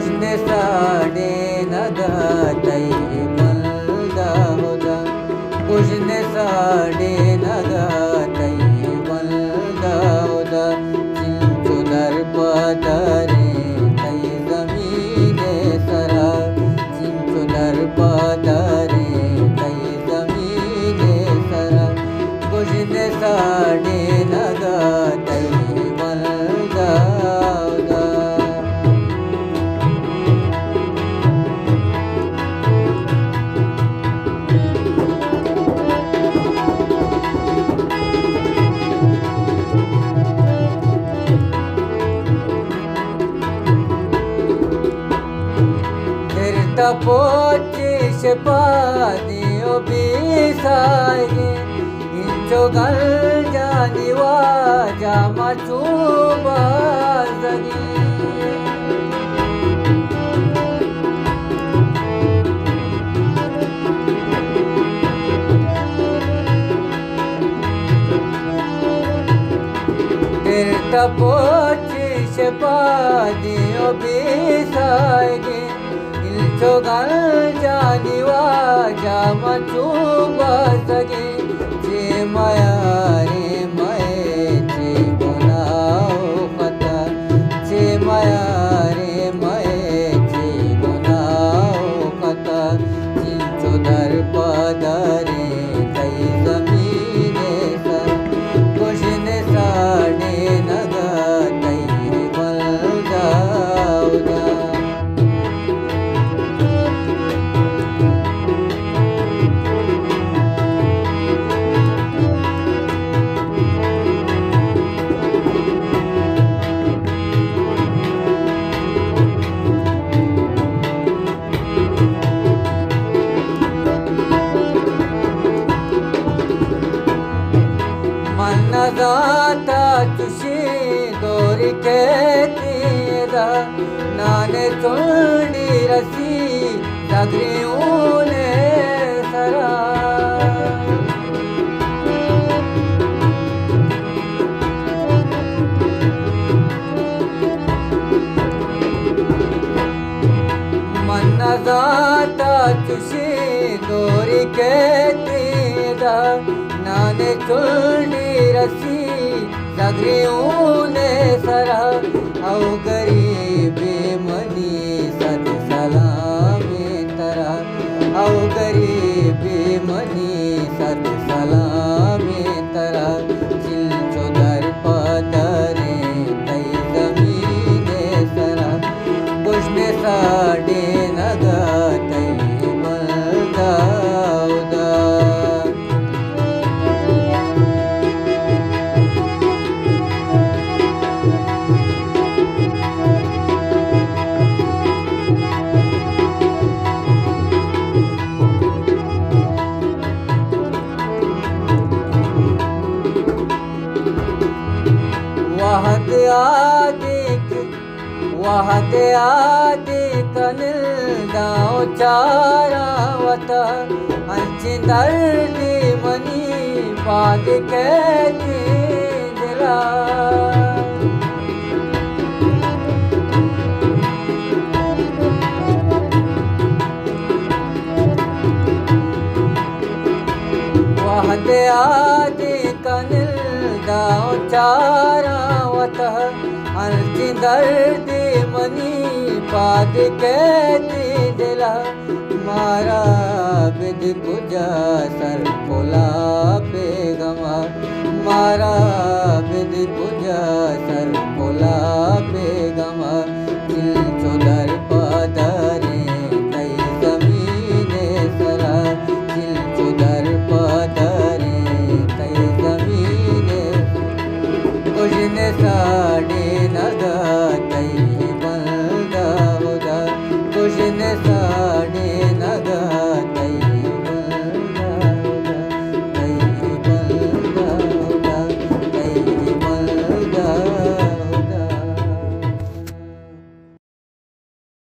कुशने साडे नगातै बंदा होदा कुशने साडे नगातै बंदा होदा चिंचु दरपदरे तै जमीने सरा चिंचु दरपदरे तै जमीने सरा कुशने साडे नगातै बंदा होदा Pochi sepadi obisai incho galjani waja machuba zagi Tirta pochi sepadi obisai Chogal jani waja machuba sage che maya re mae che gunao khata che maya re mae che gunao khata chincho dar padare kai zamine sar kushne sade naga tai balda uda Manadata tushi dori ketira nane chondi rasi dagriune sara Manadata tushi dori ketira nane chondi रसी जगरियोने सरा औ गरीबे money सद Salameh तरा औ गरीबे money सद Salameh तरा चिंचो दर पदरे तै जमीने सरा कुशने साडे नगा तै बंदा उदा वहद आदि कनिल दाओ चारावत अंची दर्दी मनी बाद कैदी दिला वहद आदि कनिल दाओ चारावत अंची दर्दी मनी पाद कैदी दिला मारा बिद कुजा सर पोला पे गमा मारा बिद कुजा